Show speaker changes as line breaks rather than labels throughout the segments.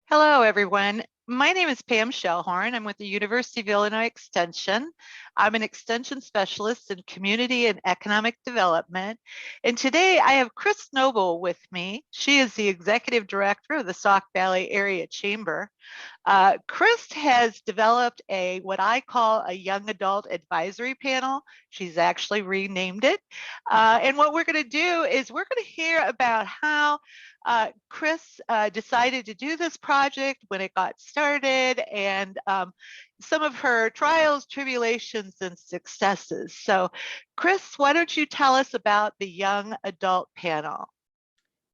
Hello, everyone. My name is Pam Shellhorn. I'm with the University of Illinois Extension. I'm an extension specialist in community and economic development. And today I have Kris Noble with me. She is the executive director of the Sauk Valley Area Chamber. Kris has developed what I call a young adult advisory panel. She's actually renamed it. And what we're going to do is we're going to hear about how Kris decided to do this project, when it got started, and some of her trials, tribulations, and successes. So, Kris, why don't you tell us about the young adult panel?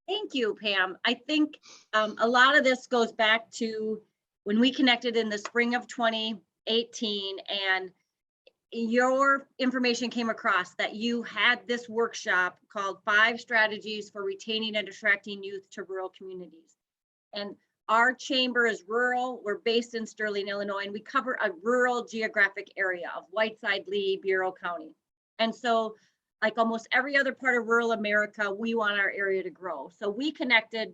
Thank you, Pam. I think a lot of this goes back to when we connected in the spring of 2018, and your information came across that you had this workshop called 5 Strategies for Retaining and Attracting Youth to Rural Communities. And our chamber is rural. We're based in Sterling, Illinois, and we cover a rural geographic area of Whiteside, Lee, Bureau County. And so, like almost every other part of rural America, we want our area to grow. So we connected,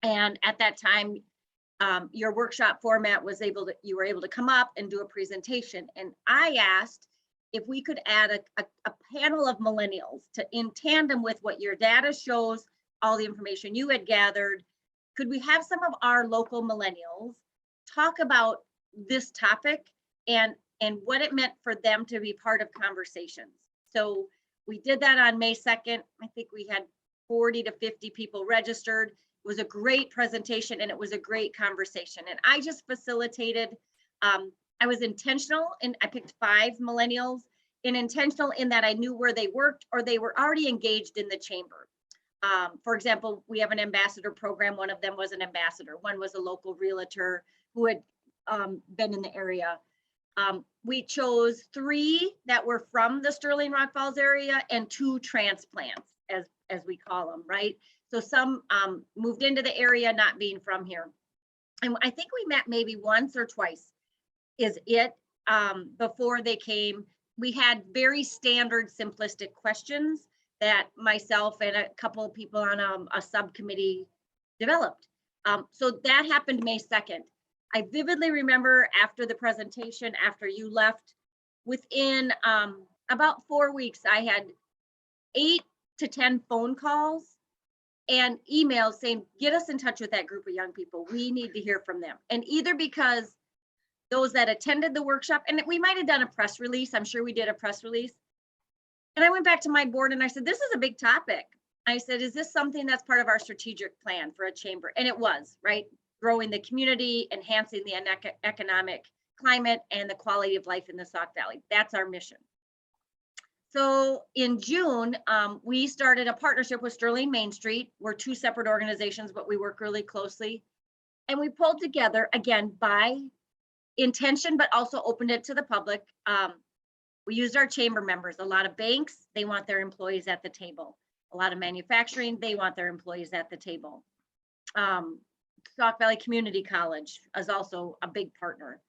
and at that time, your workshop format was you were able to come up and do a presentation. And I asked if we could add a panel of millennials in tandem with what your data shows, all the information you had gathered. Could we have some of our local millennials talk about this topic and what it meant for them to be part of conversations? So we did that on May 2nd. I think we had 40 to 50 people registered. It was a great presentation and it was a great conversation. And I just facilitated, I was intentional, and I picked 5 millennials, and intentional in that I knew where they worked or they were already engaged in the chamber. For example, we have an ambassador program. One of them was an ambassador. One was a local realtor who had been in the area. We chose 3 that were from the Sterling Rock Falls area and 2 transplants, as we call them, right? So some moved into the area not being from here. And I think we met maybe once or twice is it before they came. We had very standard simplistic questions that myself and a couple of people on a subcommittee developed. So that happened May 2nd. I vividly remember after the presentation, after you left, within about 4 weeks, I had 8 to 10 phone calls and emails saying, get us in touch with that group of young people. We need to hear from them. And either because those that attended the workshop, and we might have done a press release, I'm sure we did a press release. And I went back to my board and I said, this is a big topic. I said, is this something that's part of our strategic plan for a chamber? And it was, right? Growing the community, enhancing the economic climate and the quality of life in the Sauk Valley. That's our mission. So in June, we started a partnership with Sterling Main Street. We're 2 separate organizations, but we work really closely. And we pulled together, again, by intention, but also opened it to the public. We used our chamber members. A lot of banks, they want their employees at the table. A lot of manufacturing, they want their employees at the table. Sauk Valley Community College is also a big partner,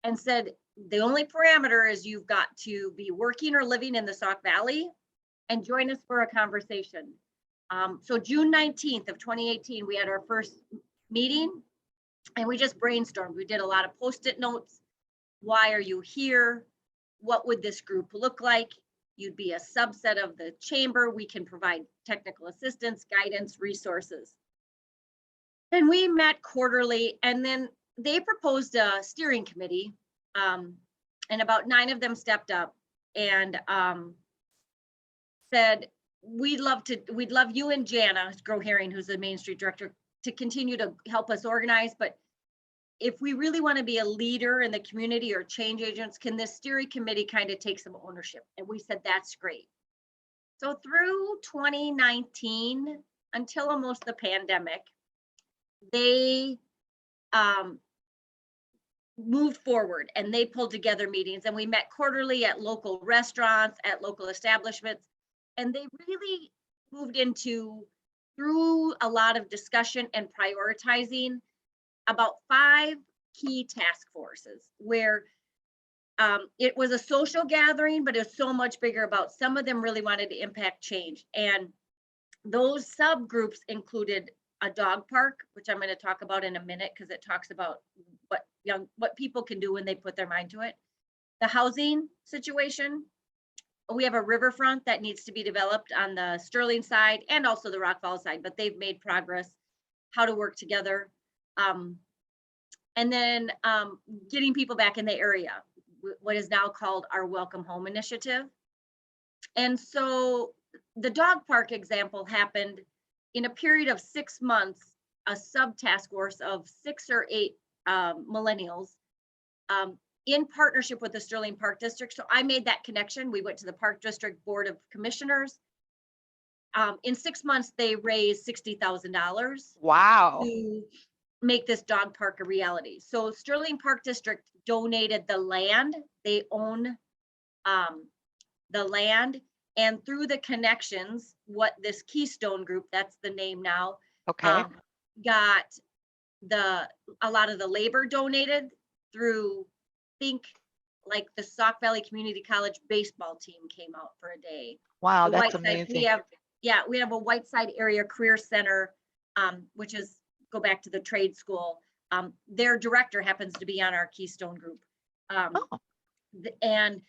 and said, the only parameter is you've got to be working or living in the Sauk Valley and join us for a conversation. So June 19th of 2018, we had our first meeting and we just brainstormed. We did a lot of Post-it notes. Why are you here? What would this group look like? You'd be a subset of the chamber. We can provide technical assistance, guidance, resources. And we met quarterly, and then they proposed a steering committee, and about 9 of them stepped up and said, we'd love you and Jana Grow-Herring, who's the Main Street director, to continue to help us organize. But if we really want to be a leader in the community or change agents, can this steering committee kind of take some ownership? And we said, that's great. So through 2019, until almost the pandemic, they moved forward and they pulled together meetings, and we met quarterly at local restaurants, at local establishments, and they really moved into, through a lot of discussion and prioritizing, about 5 key task forces where it was a social gathering, but it was so much bigger. About some of them really wanted to impact change, and those subgroups included a dog park, which I'm going to talk about in a minute because it talks about what people can do when they put their mind to it. The housing situation, we have a riverfront that needs to be developed on the Sterling side and also the Rock Falls side, but they've made progress, how to work together. And then getting people back in the area, what is now called our Welcome Home Initiative. And so the dog park example happened in a period of 6 months, a sub-task force of 6 or 8 millennials in partnership with the Sterling Park District. So I made that connection. We went to the Park District Board of Commissioners. In 6 months, they raised $60,000.
Wow.
To make this dog park a reality. So Sterling Park District donated the land. They own the land, and through the connections, what this Keystone group, that's the name now,
Okay.
got a lot of the labor donated through, think like the Sauk Valley Community College baseball team came out for a day.
Wow,
The
that's
Whiteside,
amazing.
we have a Whiteside Area Career Center, which is, go back to the trade school. Their director happens to be on our Keystone group.
Oh,
And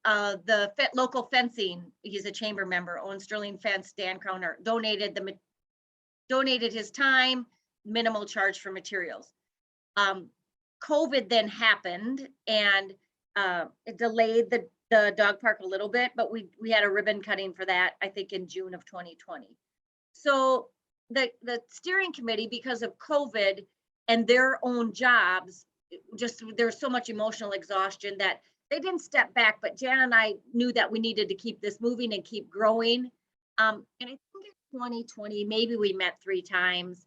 the local fencing, he's a chamber member, owns Sterling Fence, Dan Crowner, donated his time, minimal charge for materials. COVID then happened, and it delayed the dog park a little bit, but we had a ribbon cutting for that, I think in June of 2020. So the steering committee, because of COVID and their own jobs, just there's so much emotional exhaustion that they didn't step back, but Jan and I knew that we needed to keep this moving and keep growing. And I think in 2020, maybe we met 3 times,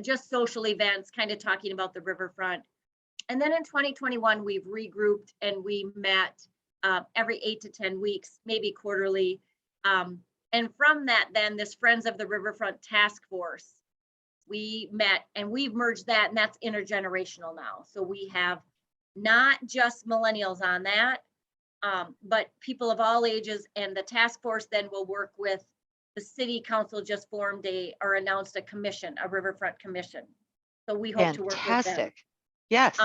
just social events, kind of talking about the riverfront. And then in 2021, we've regrouped and we met every 8 to 10 weeks, maybe quarterly. And from that, then this Friends of the Riverfront Task Force, we met and we've merged that, and that's intergenerational now. So we have not just millennials on that, but people of all ages. And the task force then will work with the city council, just formed or announced a commission, a riverfront commission. So we hope to work with them.
fantastic. Yes.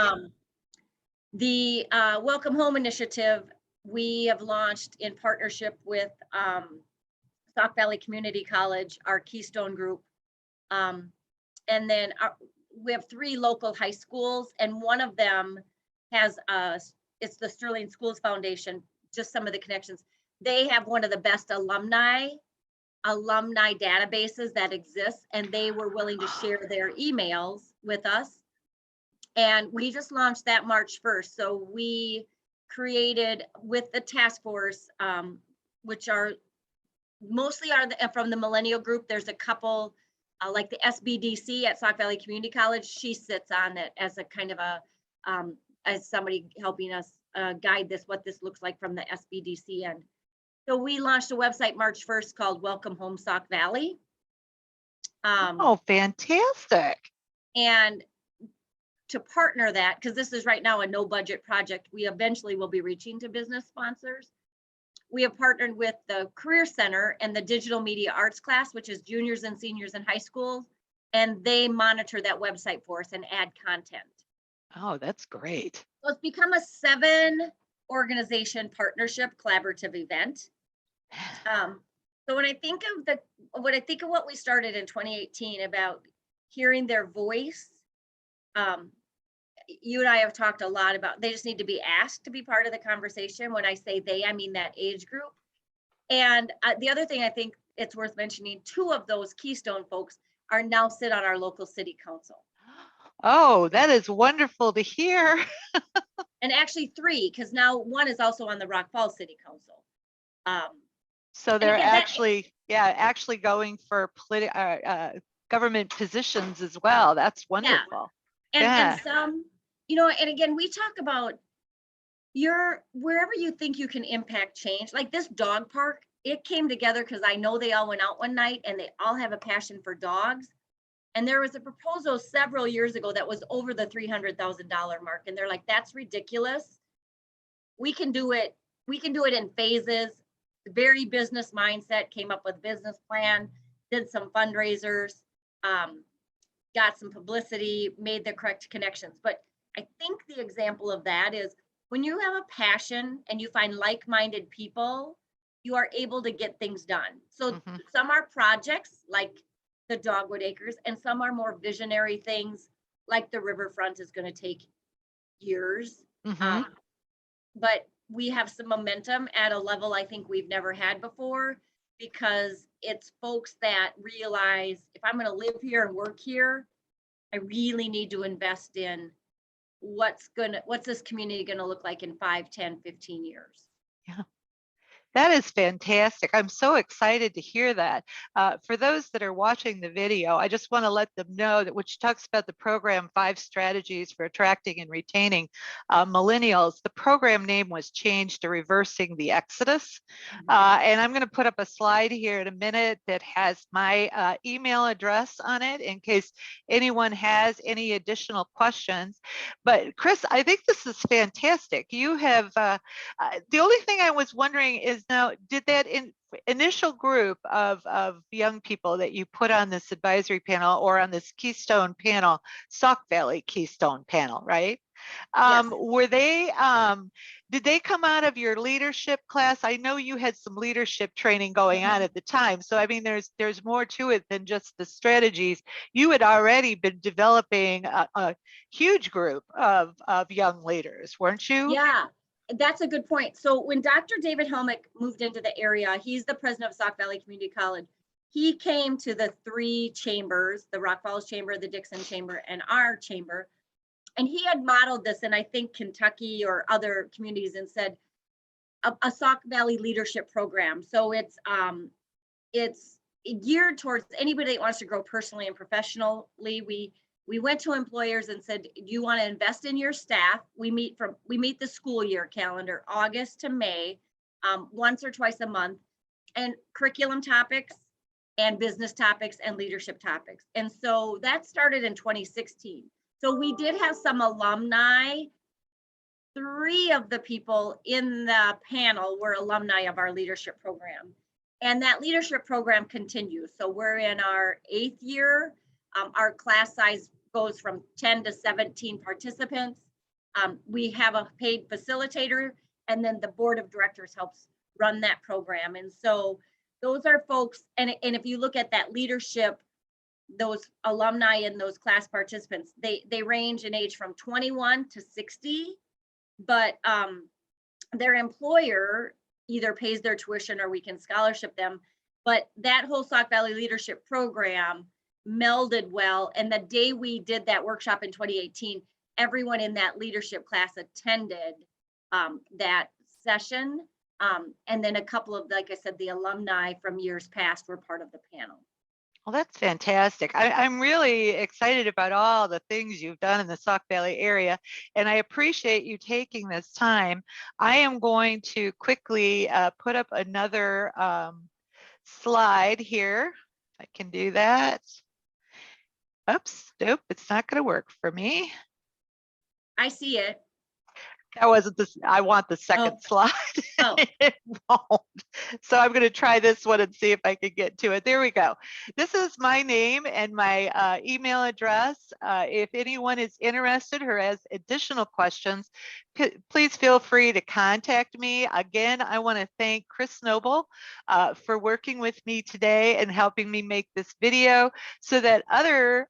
The Welcome Home Initiative, we have launched in partnership with Sauk Valley Community College, our Keystone group. And then we have 3 local high schools, and one of them has it's the Sterling Schools Foundation, just some of the connections. They have one of the best alumni databases that exists, and they were willing to share their emails with us. And we just launched that March 1st. So we created with the task force, which are mostly from the millennial group. There's a couple like the SBDC at Sauk Valley Community College. She sits on it as a kind of a, as somebody helping us guide what this looks like from the SBDC end. So we launched a website March 1st called Welcome Home Sauk Valley.
Oh, fantastic.
And to partner that, because this is right now a no budget project, we eventually will be reaching to business sponsors. We have partnered with the Career Center and the Digital Media Arts class, which is juniors and seniors in high schools, and they monitor that website for us and add content.
Oh, that's great.
So it's become a 7-organization partnership collaborative event. So when I think of what we started in 2018 about hearing their voice, you and I have talked a lot about, they just need to be asked to be part of the conversation. When I say they, I mean that age group. And the other thing I think it's worth mentioning, 2 of those Keystone folks are now sit on our local city council.
Oh, that is wonderful to hear.
And actually 3, because now 1 is also on the Rock Falls City Council.
So they're
again,
actually going for government positions as well. That's wonderful.
And some, and again, we talk about wherever you think you can impact change, like this dog park, it came together because I know they all went out one night and they all have a passion for dogs. And there was a proposal several years ago that was over the $300,000 mark. And they're like, that's ridiculous. We can do it. We can do it in phases. Very business mindset, came up with a business plan, did some fundraisers. got some publicity, made the correct connections. But I think the example of that is when you have a passion and you find like-minded people, you are able to get things done. So
Mhm.
some are projects like the Dogwood Acres, and some are more visionary things like the riverfront is going to take years.
Mhm.
Um, but we have some momentum at a level I think we've never had before, because it's folks that realize if I'm going to live here and work here, I really need to invest in what's this community going to look like in 5, 10, 15 years.
Yeah. That is fantastic. I'm so excited to hear that. For those that are watching the video, I just want to let them know that which talks about the program 5 strategies for attracting and retaining millennials. The program name was changed to Reversing the Exodus. And I'm going to put up a slide here in a minute that has my email address on it in case anyone has any additional questions. But Kris, I think this is fantastic. You have the only thing I was wondering is now, did that initial group of young people that you put on this advisory panel or on this Keystone panel, Sauk Valley Keystone Panel, right?
Yes.
Were they, did they come out of your leadership class? I know you had some leadership training going on at the time. So, I mean, there's more to it than just the strategies. You had already been developing a huge group of young leaders, weren't you?
Yeah, that's a good point. So when Dr. David Helmick moved into the area, he's the president of Sauk Valley Community College. He came to the 3 chambers, the Rock Falls Chamber, the Dixon Chamber, and our chamber. And he had modeled this in, I think, Kentucky or other communities, and said a Sauk Valley leadership program. So it's geared towards anybody that wants to grow personally and professionally. We went to employers and said, do you want to invest in your staff? We meet the school year calendar, August to May, once or twice a month, and curriculum topics and business topics and leadership topics. And so that started in 2016. So we did have some alumni. 3 of the people in the panel were alumni of our leadership program. And that leadership program continues. So we're in our 8th year. Our class size goes from 10 to 17 participants. We have a paid facilitator, and then the board of directors helps run that program. And so those are folks, and if you look at that leadership, those alumni and those class participants, they range in age from 21 to 60, but their employer either pays their tuition or we can scholarship them. But that whole Sauk Valley leadership program melded well. And the day we did that workshop in 2018, everyone in that leadership class attended that session. And then a couple of, like I said, the alumni from years past were part of the panel.
Well, that's fantastic. I'm really excited about all the things you've done in the Sauk Valley area, and I appreciate you taking this time. I am going to quickly put up another slide here. If I can do that. Oops, nope, it's not going to work for me.
I see it.
That wasn't this. I want the second slide.
Oh.
It won't. So I'm going to try this one and see if I can get to it. There we go. This is my name and my email address. If anyone is interested or has additional questions, please feel free to contact me. Again, I want to thank Kris Noble for working with me today and helping me make this video so that other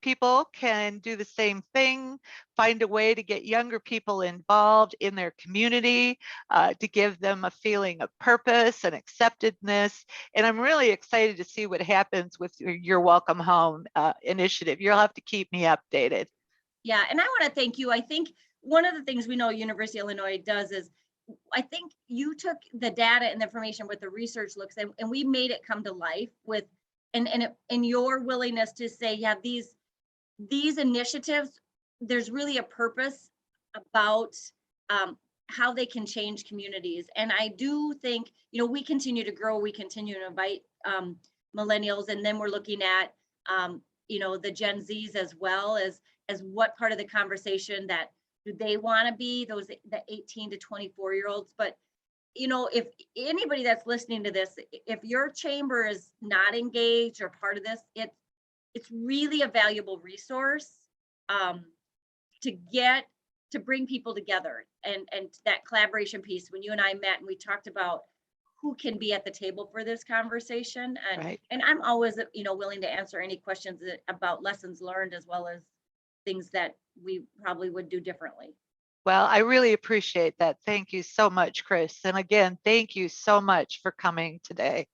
people can do the same thing, find a way to get younger people involved in their community, to give them a feeling of purpose and acceptedness. And I'm really excited to see what happens with your Welcome Home initiative. You'll have to keep me updated.
Yeah, and I want to thank you. I think one of the things we know University of Illinois does is, I think you took the data and the information what the research looks and we made it come to life with and your willingness to say, yeah, these initiatives, there's really a purpose about how they can change communities. And I do think, we continue to grow, we continue to invite millennials, and then we're looking at the Gen Zs as well as what part of the conversation that do they want to be, those the 18 to 24-year-olds. But if anybody that's listening to this, if your chamber is not engaged or part of this, it's really a valuable resource to bring people together, and that collaboration piece. When you and I met and we talked about who can be at the table for this conversation,
Right.
and I'm always, willing to answer any questions about lessons learned, as well as things that we probably would do differently.
Well, I really appreciate that. Thank you so much, Kris. And again, thank you so much for coming today.